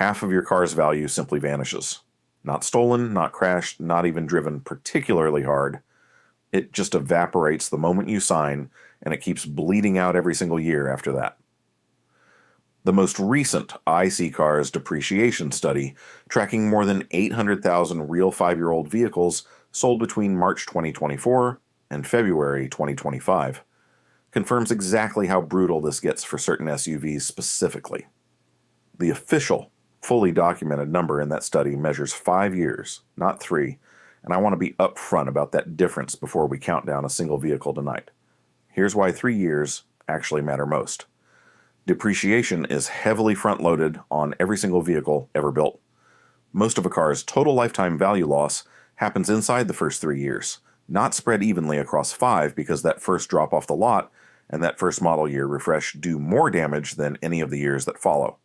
half of your car's value simply vanishes. Not stolen, not crashed, not even driven particularly hard. It just evaporates the moment you sign, and it keeps bleeding out every single year after that. The most recent iSeeCars depreciation study, tracking more than 800,000 real 5-year-old vehicles sold between March 2024 and February 2025, confirms exactly how brutal this gets for certain SUVs specifically. The official, fully documented number in that study measures 5 years, not 3, and I want to be upfront about that difference before we count down a single vehicle tonight. Here's why 3 years actually matter most. Depreciation is heavily front-loaded on every single vehicle ever built. Most of a car's total lifetime value loss happens inside the first 3 years, not spread evenly across 5 because that first drop off the lot and that first model year refresh do more damage than any of the years that follow.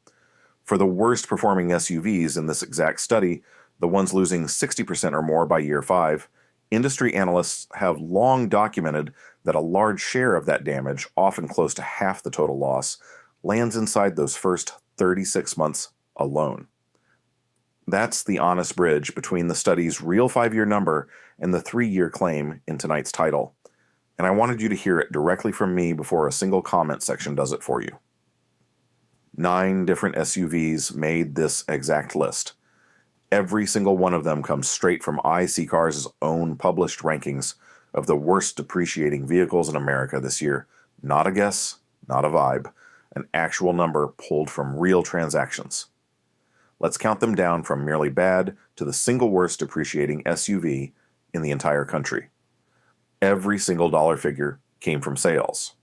For the worst performing SUVs in this exact study, the ones losing 60% or more by year 5, industry analysts have long documented that a large share of that damage, often close to half the total loss, lands inside those first 36 months alone. That's the honest bridge between the study's real 5-year number and the 3-year claim in tonight's title. And I wanted you to hear it directly from me before a single comment section does it for you. 9 different SUVs made this exact list. Every single one of them comes straight from iSeeCars' own published rankings of the worst depreciating vehicles in America this year. Not a guess, not a vibe, an actual number pulled from real transactions. Let's count them down from merely bad to the single worst depreciating SUV in the entire country. Every single dollar figure came from sales.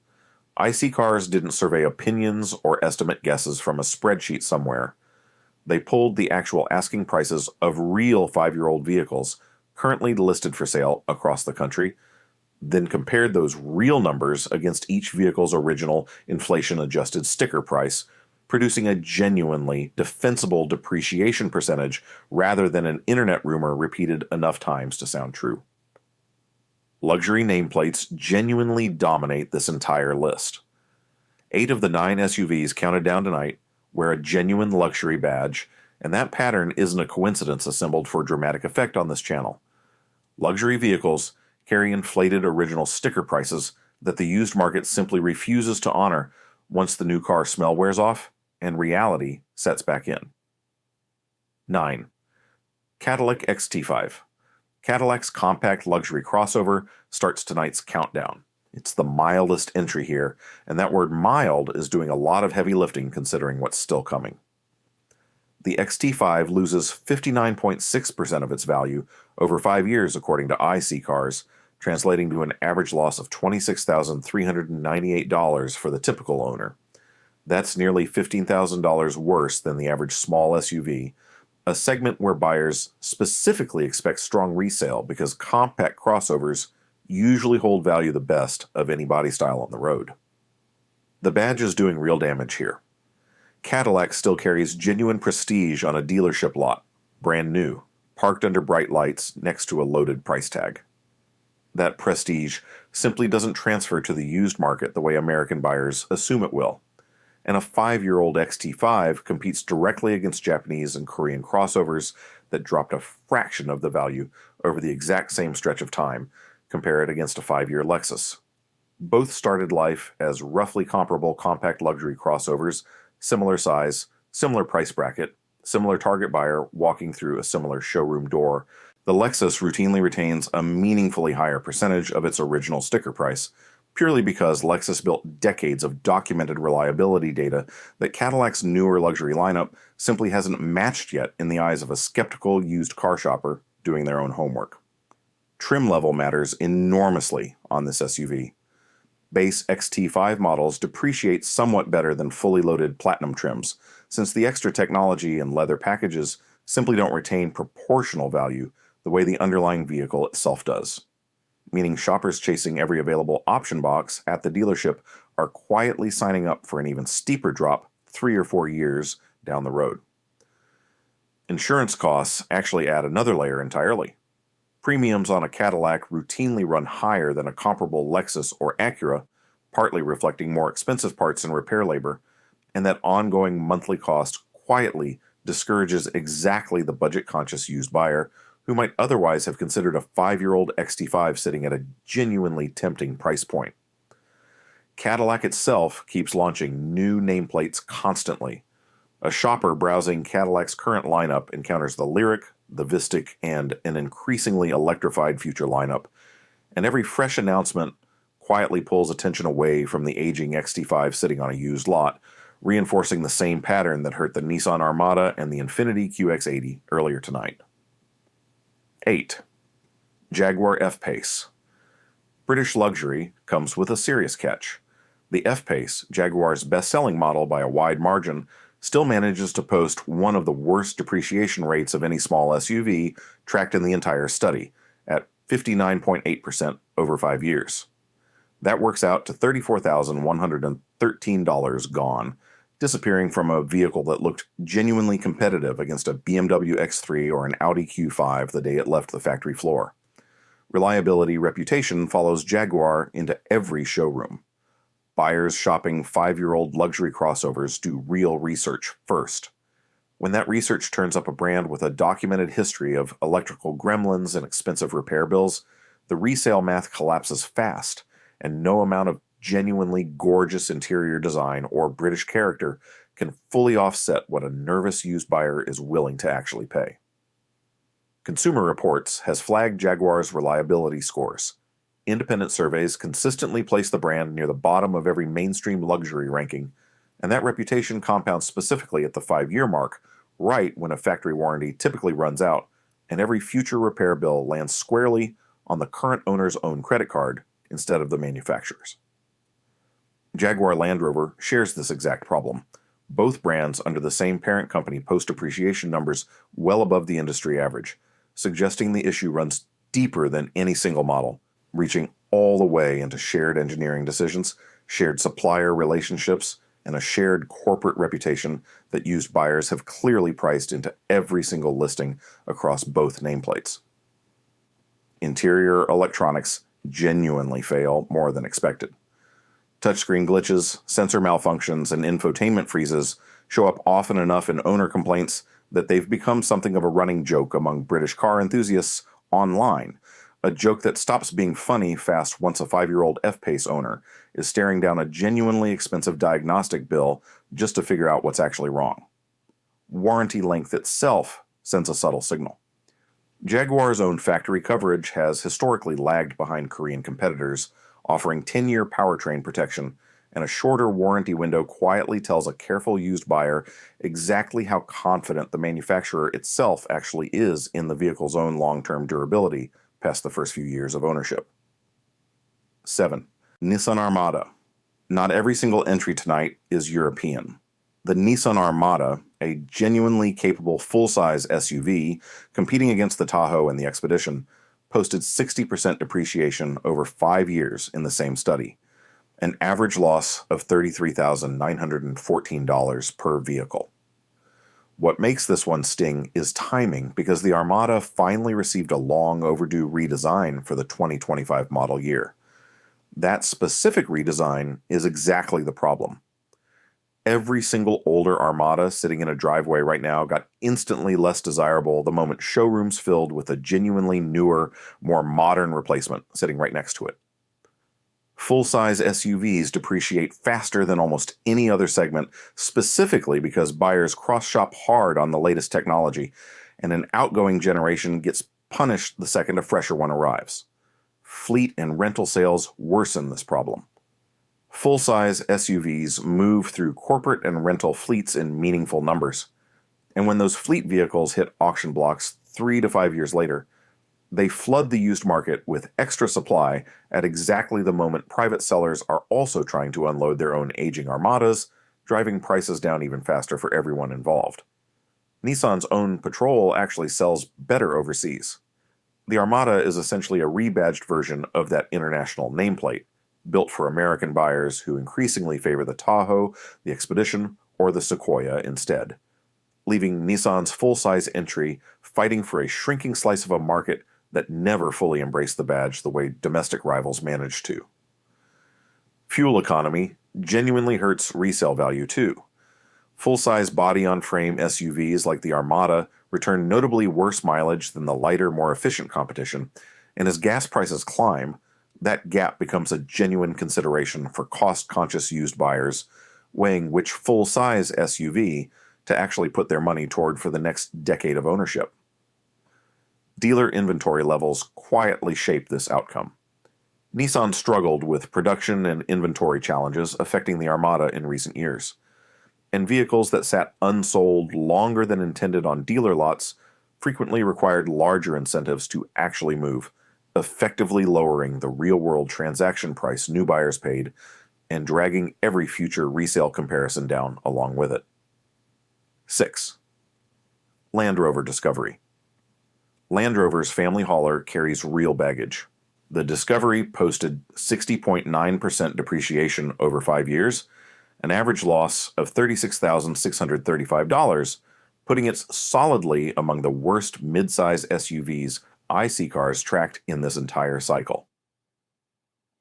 iSeeCars didn't survey opinions or estimate guesses from a spreadsheet somewhere. They pulled the actual asking prices of real 5-year-old vehicles currently listed for sale across the country, then compared those real numbers against each vehicle's original inflation-adjusted sticker price, producing a genuinely defensible depreciation percentage rather than an internet rumor repeated enough times to sound true. Luxury nameplates genuinely dominate this entire list. 8 of the 9 SUVs counted down tonight wear a genuine luxury badge, and that pattern isn't a coincidence assembled for dramatic effect on this channel. Luxury vehicles carry inflated original sticker prices that the used market simply refuses to honor once the new car smell wears off and reality sets back in. 9. Cadillac XT5. Cadillac's compact luxury crossover starts tonight's countdown. It's the mildest entry here, and that word mild is doing a lot of heavy lifting considering what's still coming. The XT5 loses 59.6% of its value over 5 years according to iSeeCars, translating to an average loss of $26,398 for the typical owner. That's nearly $15,000 worse than the average small SUV, a segment where buyers specifically expect strong resale because compact crossovers usually hold value the best of any body style on the road. The badge is doing real damage here. Cadillac still carries genuine prestige on a dealership lot, brand new, parked under bright lights next to a loaded price tag. That prestige simply doesn't transfer to the used market the way American buyers assume it will. And a 5-year-old XT5 competes directly against Japanese and Korean crossovers that dropped a fraction of the value over the exact same stretch of time. Compare it against a 5-year Lexus. Both started life as roughly comparable compact luxury crossovers, similar size, similar price bracket, similar target buyer walking through a similar showroom door. The Lexus routinely retains a meaningfully higher percentage of its original sticker price, purely because Lexus built decades of documented reliability data that Cadillac's newer luxury lineup simply hasn't matched yet in the eyes of a skeptical used car shopper doing their own homework. Trim level matters enormously on this SUV. Base XT5 models depreciate somewhat better than fully loaded platinum trims, since the extra technology and leather packages simply don't retain proportional value the way the underlying vehicle itself does. Meaning shoppers chasing every available option box at the dealership are quietly signing up for an even steeper drop 3 or 4 years down the road. Insurance costs actually add another layer entirely. Premiums on a Cadillac routinely run higher than a comparable Lexus or Acura, partly reflecting more expensive parts and repair labor, and that ongoing monthly cost quietly discourages exactly the budget-conscious used buyer who might otherwise have considered a 5-year-old XT5 sitting at a genuinely tempting price point. Cadillac itself keeps launching new nameplates constantly. A shopper browsing Cadillac's current lineup encounters the Lyriq, the Vistic, and an increasingly electrified future lineup, and every fresh announcement quietly pulls attention away from the aging XT5 sitting on a used lot, reinforcing the same pattern that hurt the Nissan Armada and the Infiniti QX80 earlier tonight. 8. Jaguar F-Pace. British luxury comes with a serious catch. The F-Pace, Jaguar's best-selling model by a wide margin, still manages to post one of the worst depreciation rates of any small SUV tracked in the entire study, at 59.8% over 5 years. That works out to $34,113 gone, disappearing from a vehicle that looked genuinely competitive against a BMW X3 or an Audi Q5 the day it left the factory floor. Reliability reputation follows Jaguar into every showroom. Buyers shopping 5-year-old luxury crossovers do real research first. When that research turns up a brand with a documented history of electrical gremlins and expensive repair bills, the resale math collapses fast, and no amount of genuinely gorgeous interior design or British character can fully offset what a nervous used buyer is willing to actually pay. Consumer Reports has flagged Jaguar's reliability scores. Independent surveys consistently place the brand near the bottom of every mainstream luxury ranking, and that reputation compounds specifically at the 5-year mark, right when a factory warranty typically runs out, and every future repair bill lands squarely on the current owner's own credit card instead of the manufacturer's. Jaguar Land Rover shares this exact problem. Both brands under the same parent company post depreciation numbers well above the industry average, suggesting the issue runs deeper than any single model, reaching all the way into shared engineering decisions, shared supplier relationships, and a shared corporate reputation that used buyers have clearly priced into every single listing across both nameplates. Interior electronics genuinely fail more than expected. Touchscreen glitches, sensor malfunctions, and infotainment freezes show up often enough in owner complaints that they've become something of a running joke among British car enthusiasts online, a joke that stops being funny fast once a 5-year-old F-Pace owner is staring down a genuinely expensive diagnostic bill just to figure out what's actually wrong. Warranty length itself sends a subtle signal. Jaguar's own factory coverage has historically lagged behind Korean competitors, offering 10-year powertrain protection, and a shorter warranty window quietly tells a careful used buyer exactly how confident the manufacturer itself actually is in the vehicle's own long-term durability past the first few years of ownership. 7. Nissan Armada. Not every single entry tonight is European. The Nissan Armada, a genuinely capable full-size SUV competing against the Tahoe and the Expedition, posted 60% depreciation over 5 years in the same study, an average loss of $33,914 per vehicle. What makes this one sting is timing, because the Armada finally received a long overdue redesign for the 2025 model year. That specific redesign is exactly the problem. Every single older Armada sitting in a driveway right now got instantly less desirable the moment showrooms filled with a genuinely newer, more modern replacement sitting right next to it. Full-size SUVs depreciate faster than almost any other segment, specifically because buyers cross-shop hard on the latest technology, and an outgoing generation gets punished the second a fresher one arrives. Fleet and rental sales worsen this problem. Full-size SUVs move through corporate and rental fleets in meaningful numbers, and when those fleet vehicles hit auction blocks 3 to 5 years later, they flood the used market with extra supply at exactly the moment private sellers are also trying to unload their own aging Armadas, driving prices down even faster for everyone involved. Nissan's own Patrol actually sells better overseas. The Armada is essentially a rebadged version of that international nameplate, built for American buyers who increasingly favor the Tahoe, the Expedition, or the Sequoia instead, leaving Nissan's full-size entry fighting for a shrinking slice of a market that never fully embraced the badge the way domestic rivals managed to. Fuel economy genuinely hurts resale value too. Full-size body-on-frame SUVs like the Armada return notably worse mileage than the lighter, more efficient competition, and as gas prices climb, that gap becomes a genuine consideration for cost-conscious used buyers, weighing which full-size SUV to actually put their money toward for the next decade of ownership. Dealer inventory levels quietly shape this outcome. Nissan struggled with production and inventory challenges affecting the Armada in recent years, and vehicles that sat unsold longer than intended on dealer lots frequently required larger incentives to actually move, effectively lowering the real-world transaction price new buyers paid and dragging every future resale comparison down along with it. 6. Land Rover Discovery. Land Rover's family hauler carries real baggage. The Discovery posted 60.9% depreciation over 5 years, an average loss of $36,635, putting it solidly among the worst midsize SUVs I see cars tracked in this entire cycle.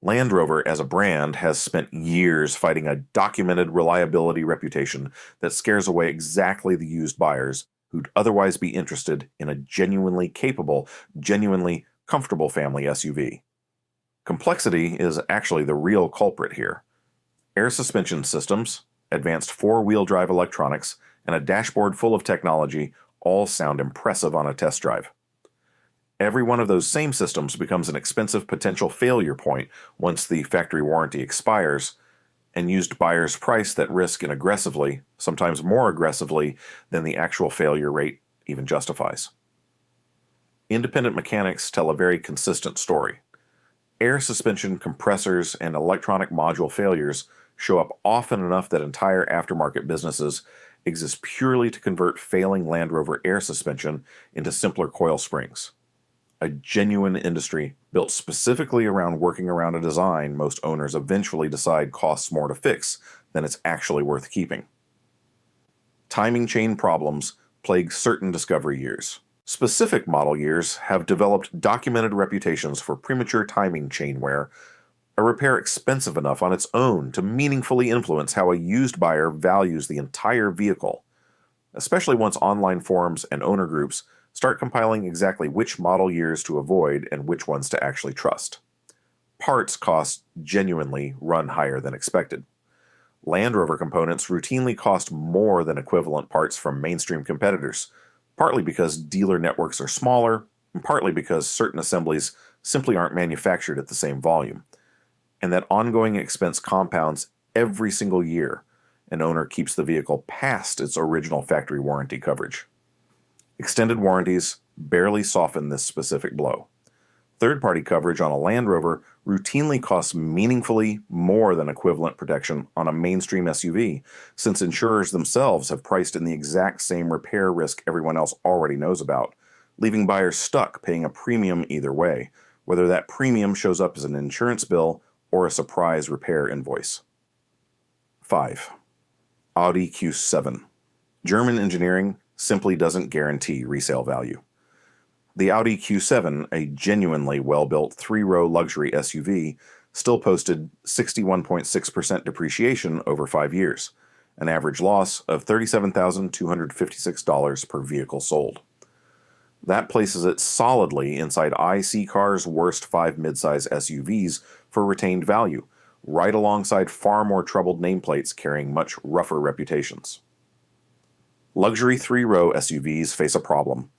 Land Rover as a brand has spent years fighting a documented reliability reputation that scares away exactly the used buyers who'd otherwise be interested in a genuinely capable, genuinely comfortable family SUV. Complexity is actually the real culprit here. Air suspension systems, advanced four-wheel drive electronics, and a dashboard full of technology all sound impressive on a test drive. Every one of those same systems becomes an expensive potential failure point once the factory warranty expires, and used buyers price that risk aggressively, sometimes more aggressively than the actual failure rate even justifies. Independent mechanics tell a very consistent story. Air suspension compressors and electronic module failures show up often enough that entire aftermarket businesses exist purely to convert failing Land Rover air suspension into simpler coil springs. A genuine industry built specifically around working around a design most owners eventually decide costs more to fix than it's actually worth keeping. Timing chain problems plague certain Discovery years. Specific model years have developed documented reputations for premature timing chain wear, a repair expensive enough on its own to meaningfully influence how a used buyer values the entire vehicle, especially once online forums and owner groups start compiling exactly which model years to avoid and which ones to actually trust. Parts costs genuinely run higher than expected. Land Rover components routinely cost more than equivalent parts from mainstream competitors, partly because dealer networks are smaller, and partly because certain assemblies simply aren't manufactured at the same volume. And that ongoing expense compounds every single year an owner keeps the vehicle past its original factory warranty coverage. Extended warranties barely soften this specific blow. Third-party coverage on a Land Rover routinely costs meaningfully more than equivalent protection on a mainstream SUV, since insurers themselves have priced in the exact same repair risk everyone else already knows about, leaving buyers stuck paying a premium either way, whether that premium shows up as an insurance bill or a surprise repair invoice. 5. Audi Q7. German engineering simply doesn't guarantee resale value. The Audi Q7, a genuinely well-built three-row luxury SUV, still posted 61.6% depreciation over 5 years, an average loss of $37,256 per vehicle sold. That places it solidly inside IC Car's worst 5 midsize SUVs for retained value, right alongside far more troubled nameplates carrying much rougher reputations. Luxury three-row SUVs face a problem.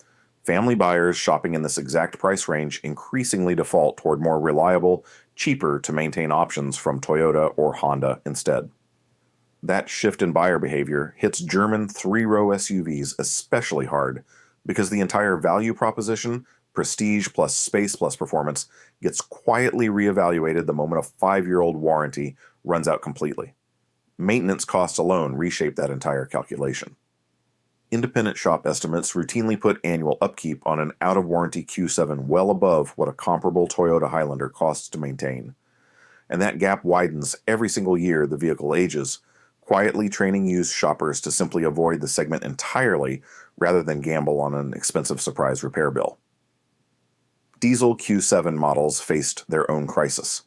Family buyers shopping in this exact price range increasingly default toward more reliable, cheaper to maintain options from Toyota or Honda instead. That shift in buyer behavior hits German three-row SUVs especially hard because the entire value proposition, prestige plus space plus performance, gets quietly reevaluated the moment a 5-year-old warranty runs out completely. Maintenance costs alone reshape that entire calculation. Independent shop estimates routinely put annual upkeep on an out-of-warranty Q7 well above what a comparable Toyota Highlander costs to maintain. And that gap widens every single year the vehicle ages, quietly training used shoppers to simply avoid the segment entirely rather than gamble on an expensive surprise repair bill. Diesel Q7 models faced their own crisis.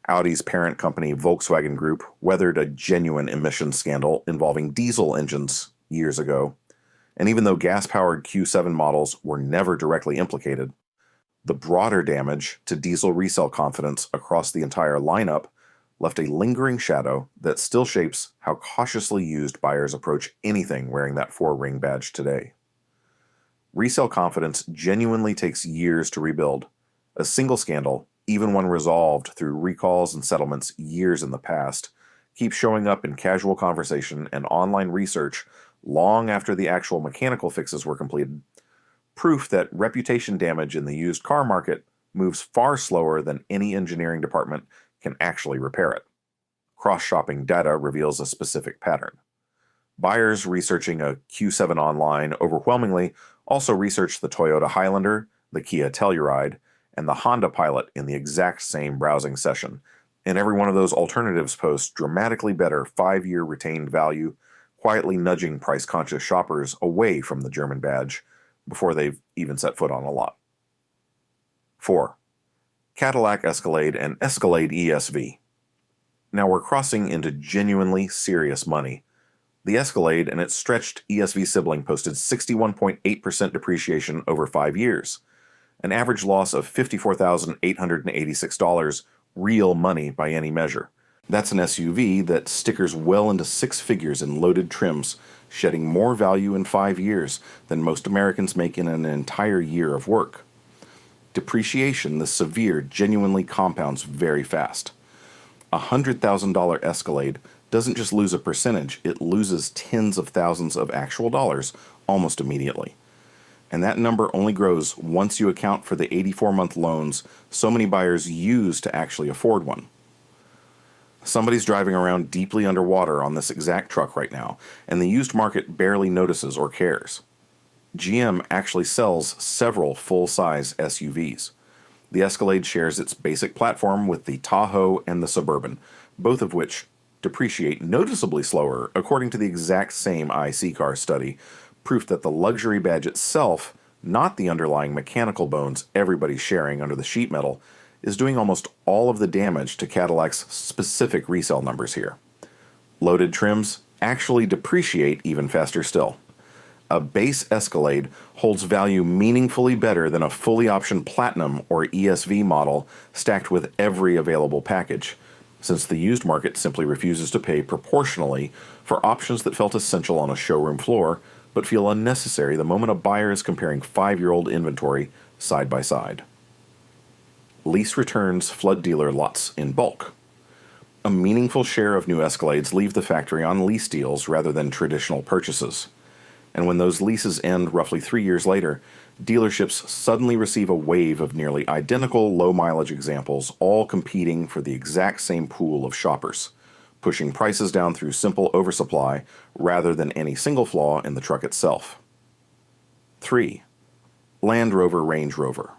Audi's parent company Volkswagen Group weathered a genuine emissions scandal involving diesel engines years ago, and even though gas-powered Q7 models were never directly implicated, the broader damage to diesel resale confidence across the entire lineup left a lingering shadow that still shapes how cautiously used buyers approach anything wearing that 4-ring badge today. Resale confidence genuinely takes years to rebuild. A single scandal, even one resolved through recalls and settlements years in the past, keeps showing up in casual conversation and online research long after the actual mechanical fixes were completed. Proof that reputation damage in the used car market moves far slower than any engineering department can actually repair it. Cross-shopping data reveals a specific pattern. Buyers researching a Q7 online overwhelmingly also research the Toyota Highlander, the Kia Telluride, and the Honda Pilot in the exact same browsing session, and every one of those alternatives posts dramatically better 5-year retained value, quietly nudging price-conscious shoppers away from the German badge before they've even set foot on a lot. 4. Cadillac Escalade and Escalade ESV. Now we're crossing into genuinely serious money. The Escalade and its stretched ESV sibling posted 61.8% depreciation over 5 years, an average loss of $54,886, real money by any measure. That's an SUV that stickers well into 6 figures in loaded trims, shedding more value in 5 years than most Americans make in an entire year of work. Depreciation, this severe, genuinely compounds very fast. A $100,000 Escalade doesn't just lose a percentage, it loses tens of thousands of actual dollars almost immediately. And that number only grows once you account for the 84-month loans so many buyers use to actually afford one. Somebody's driving around deeply underwater on this exact truck right now, and the used market barely notices or cares. GM actually sells several full-size SUVs. The Escalade shares its basic platform with the Tahoe and the Suburban, both of which depreciate noticeably slower according to the exact same IC car study, proof that the luxury badge itself, not the underlying mechanical bones everybody's sharing under the sheet metal, is doing almost all of the damage to Cadillac's specific resale numbers here. Loaded trims actually depreciate even faster still. A base Escalade holds value meaningfully better than a fully optioned Platinum or ESV model stacked with every available package, since the used market simply refuses to pay proportionally for options that felt essential on a showroom floor but feel unnecessary the moment a buyer is comparing 5-year-old inventory side by side. Lease returns flood dealer lots in bulk. A meaningful share of new Escalades leave the factory on lease deals rather than traditional purchases. And when those leases end roughly 3 years later, dealerships suddenly receive a wave of nearly identical low-mileage examples, all competing for the exact same pool of shoppers, pushing prices down through simple oversupply rather than any single flaw in the truck itself. 3. Land Rover Range Rover.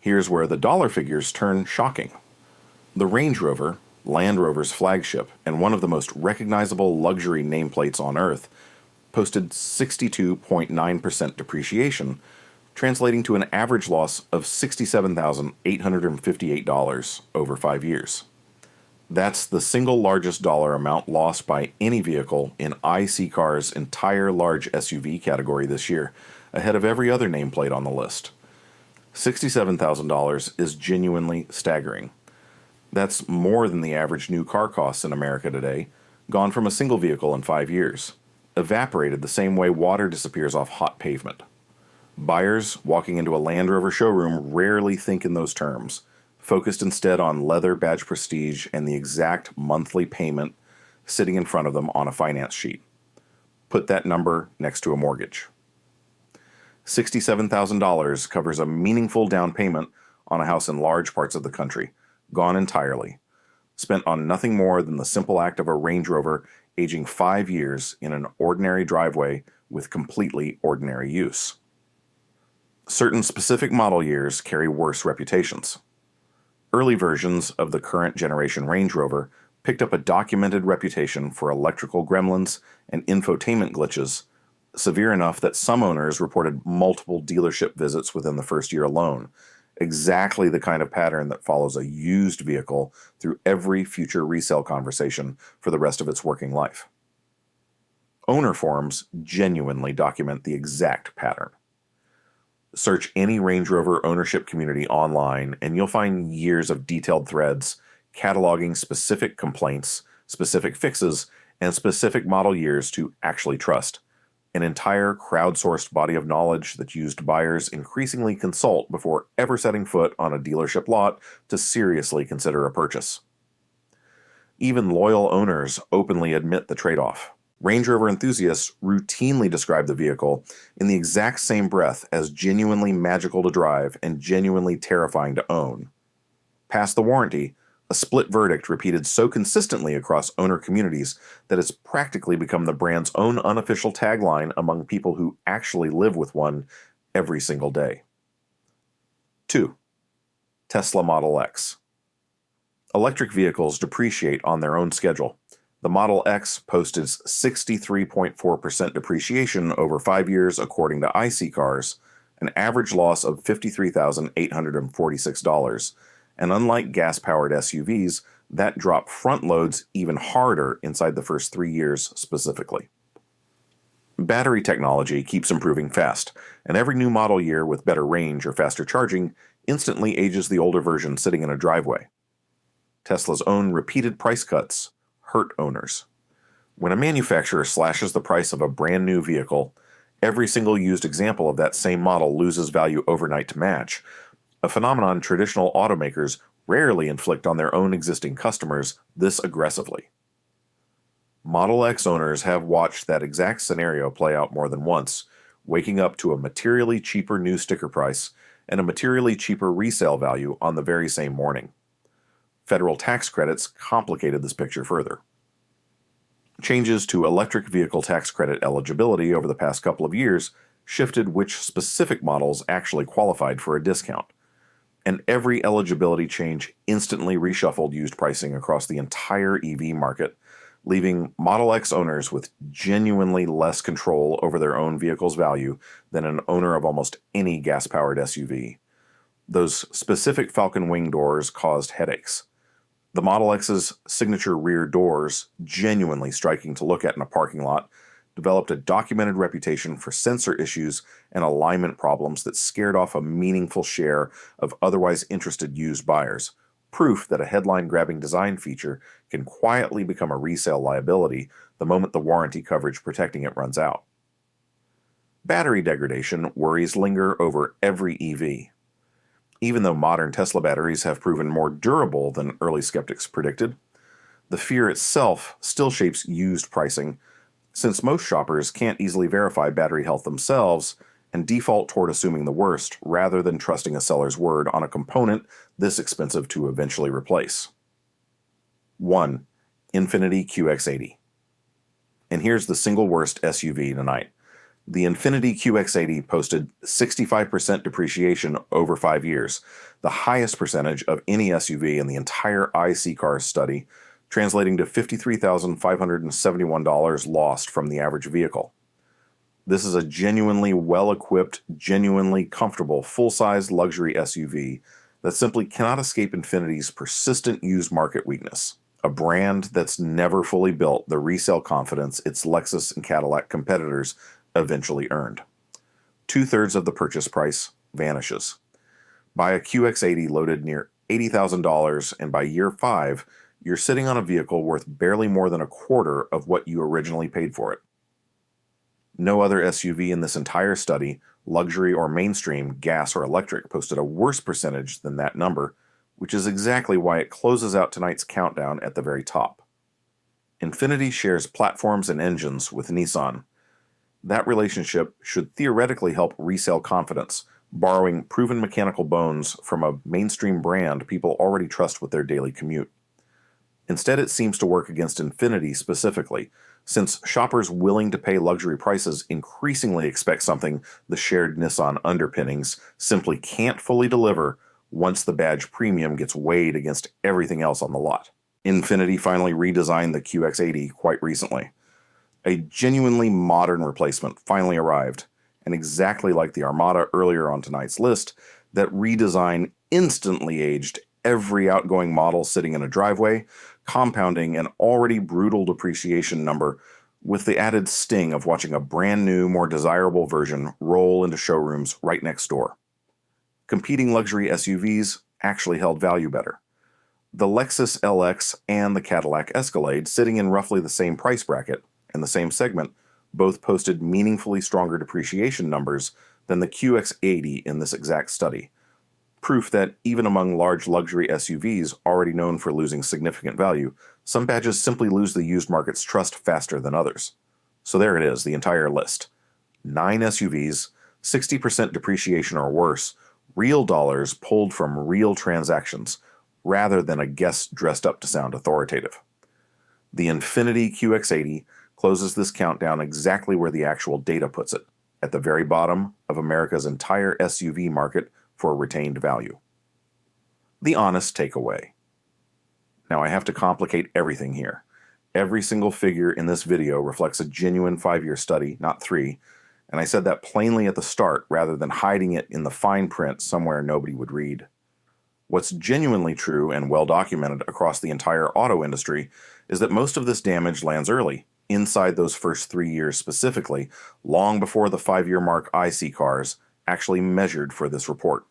Here's where the dollar figures turn shocking. The Range Rover, Land Rover's flagship and one of the most recognizable luxury nameplates on Earth, posted 62.9% depreciation, translating to an average loss of $67,858 over 5 years. That's the single largest dollar amount lost by any vehicle in IC Car's entire large SUV category this year, ahead of every other nameplate on the list. $67,000 is genuinely staggering. That's more than the average new car costs in America today, gone from a single vehicle in 5 years. Evaporated the same way water disappears off hot pavement. Buyers walking into a Land Rover showroom rarely think in those terms, focused instead on leather badge prestige and the exact monthly payment sitting in front of them on a finance sheet. Put that number next to a mortgage. $67,000 covers a meaningful down payment on a house in large parts of the country, gone entirely, spent on nothing more than the simple act of a Range Rover aging 5 years in an ordinary driveway with completely ordinary use. Certain specific model years carry worse reputations. Early versions of the current generation Range Rover picked up a documented reputation for electrical gremlins and infotainment glitches, severe enough that some owners reported multiple dealership visits within the first year alone, exactly the kind of pattern that follows a used vehicle through every future resale conversation for the rest of its working life. Owner forums genuinely document the exact pattern. Search any Range Rover ownership community online, and you'll find years of detailed threads cataloging specific complaints, specific fixes, and specific model years to actually trust. An entire crowdsourced body of knowledge that used buyers increasingly consult before ever setting foot on a dealership lot to seriously consider a purchase. Even loyal owners openly admit the trade-off. Range Rover enthusiasts routinely describe the vehicle in the exact same breath as genuinely magical to drive and genuinely terrifying to own. Past the warranty, a split verdict repeated so consistently across owner communities that it's practically become the brand's own unofficial tagline among people who actually live with one every single day. 2. Tesla Model X. Electric vehicles depreciate on their own schedule. The Model X posted 63.4% depreciation over 5 years according to iSeeCars, an average loss of $53,846, and unlike gas-powered SUVs, that drop front loads even harder inside the first 3 years specifically. Battery technology keeps improving fast, and every new model year with better range or faster charging instantly ages the older version sitting in a driveway. Tesla's own repeated price cuts hurt owners. When a manufacturer slashes the price of a brand new vehicle, every single used example of that same model loses value overnight to match, a phenomenon traditional automakers rarely inflict on their own existing customers this aggressively. Model X owners have watched that exact scenario play out more than once, waking up to a materially cheaper new sticker price and a materially cheaper resale value on the very same morning. Federal tax credits complicated this picture further. Changes to electric vehicle tax credit eligibility over the past couple of years shifted which specific models actually qualified for a discount. And every eligibility change instantly reshuffled used pricing across the entire EV market, leaving Model X owners with genuinely less control over their own vehicle's value than an owner of almost any gas-powered SUV. Those specific Falcon Wing doors caused headaches. The Model X's signature rear doors, genuinely striking to look at in a parking lot, developed a documented reputation for sensor issues and alignment problems that scared off a meaningful share of otherwise interested used buyers, proof that a headline-grabbing design feature can quietly become a resale liability the moment the warranty coverage protecting it runs out. Battery degradation worries linger over every EV. Even though modern Tesla batteries have proven more durable than early skeptics predicted, the fear itself still shapes used pricing, since most shoppers can't easily verify battery health themselves and default toward assuming the worst rather than trusting a seller's word on a component this expensive to eventually replace. 1. Infiniti QX80. And here's the single worst SUV tonight. The Infiniti QX80 posted 65% depreciation over 5 years, the highest percentage of any SUV in the entire iSeeCars study, translating to $53,571 lost from the average vehicle. This is a genuinely well-equipped, genuinely comfortable, full-size luxury SUV that simply cannot escape Infiniti's persistent used market weakness, a brand that's never fully built the resale confidence its Lexus and Cadillac competitors eventually earned. 2/3 of the purchase price vanishes. Buy a QX80 loaded near $80,000, and by year 5, you're sitting on a vehicle worth barely more than a quarter of what you originally paid for it. No other SUV in this entire study, luxury or mainstream, gas or electric, posted a worse percentage than that number, which is exactly why it closes out tonight's countdown at the very top. Infiniti shares platforms and engines with Nissan. That relationship should theoretically help resale confidence, borrowing proven mechanical bones from a mainstream brand people already trust with their daily commute. Instead, it seems to work against Infiniti specifically, since shoppers willing to pay luxury prices increasingly expect something the shared Nissan underpinnings simply can't fully deliver once the badge premium gets weighed against everything else on the lot. Infiniti finally redesigned the QX80 quite recently. A genuinely modern replacement finally arrived, and exactly like the Armada earlier on tonight's list, That redesign instantly aged every outgoing model sitting in a driveway, compounding an already brutal depreciation number with the added sting of watching a brand new, more desirable version roll into showrooms right next door. Competing luxury SUVs actually held value better. The Lexus LX and the Cadillac Escalade, sitting in roughly the same price bracket and the same segment, both posted meaningfully stronger depreciation numbers than the QX80 in this exact study. Proof that even among large luxury SUVs already known for losing significant value, some badges simply lose the used market's trust faster than others. So there it is, the entire list. 9 SUVs, 60% depreciation or worse, real dollars pulled from real transactions, rather than a guess dressed up to sound authoritative. The Infiniti QX80 closes this countdown exactly where the actual data puts it, at the very bottom of America's entire SUV market for retained value. The honest takeaway. Now I have to complicate everything here. Every single figure in this video reflects a genuine 5-year study, not 3, and I said that plainly at the start rather than hiding it in the fine print somewhere nobody would read. What's genuinely true and well documented across the entire auto industry is that most of this damage lands early, inside those first 3 years specifically, long before the 5-year mark I see cars actually measured for this report.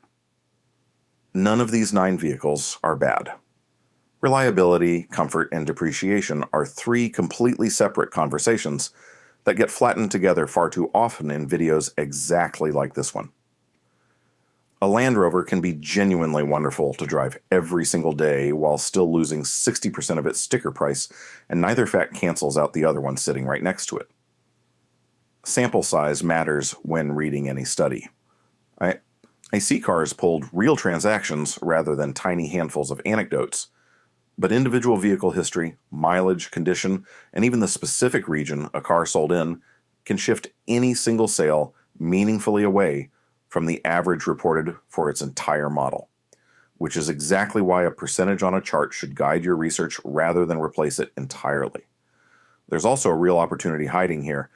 None of these 9 vehicles are bad. Reliability, comfort, and depreciation are 3 completely separate conversations that get flattened together far too often in videos exactly like this one. A Land Rover can be genuinely wonderful to drive every single day while still losing 60% of its sticker price, and neither fact cancels out the other one sitting right next to it. Sample size matters when reading any study. I see cars pulled real transactions rather than tiny handfuls of anecdotes, but individual vehicle history, mileage, condition, and even the specific region a car sold in can shift any single sale meaningfully away from the average reported for its entire model, which is exactly why a percentage on a chart should guide your research rather than replace it entirely. There's also a real opportunity hiding here.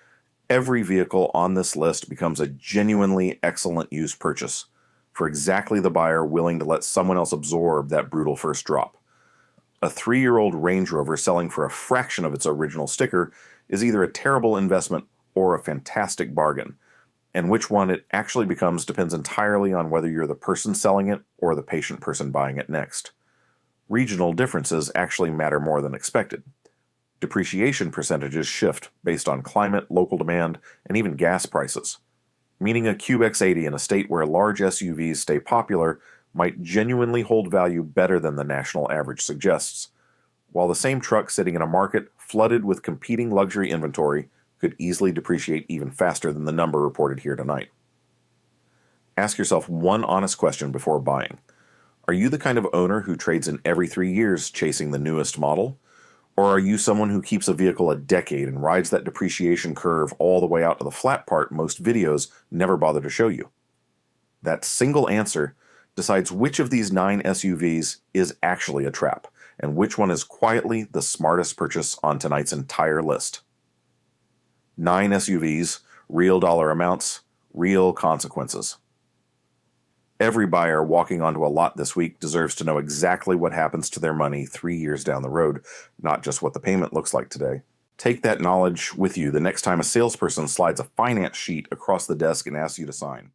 Every vehicle on this list becomes a genuinely excellent used purchase for exactly the buyer willing to let someone else absorb that brutal first drop. A 3-year-old Range Rover selling for a fraction of its original sticker is either a terrible investment or a fantastic bargain, and which one it actually becomes depends entirely on whether you're the person selling it or the patient person buying it next. Regional differences actually matter more than expected. Depreciation percentages shift based on climate, local demand, and even gas prices, meaning a QX80 in a state where large SUVs stay popular might genuinely hold value better than the national average suggests, while the same truck sitting in a market flooded with competing luxury inventory could easily depreciate even faster than the number reported here tonight. Ask yourself one honest question before buying. Are you the kind of owner who trades in every 3 years chasing the newest model? Or are you someone who keeps a vehicle a decade and rides that depreciation curve all the way out to the flat part most videos never bother to show you? That single answer decides which of these 9 SUVs is actually a trap, and which one is quietly the smartest purchase on tonight's entire list. 9 SUVs, real dollar amounts, real consequences. Every buyer walking onto a lot this week deserves to know exactly what happens to their money 3 years down the road, not just what the payment looks like today. Take that knowledge with you the next time a salesperson slides a finance sheet across the desk and asks you to sign.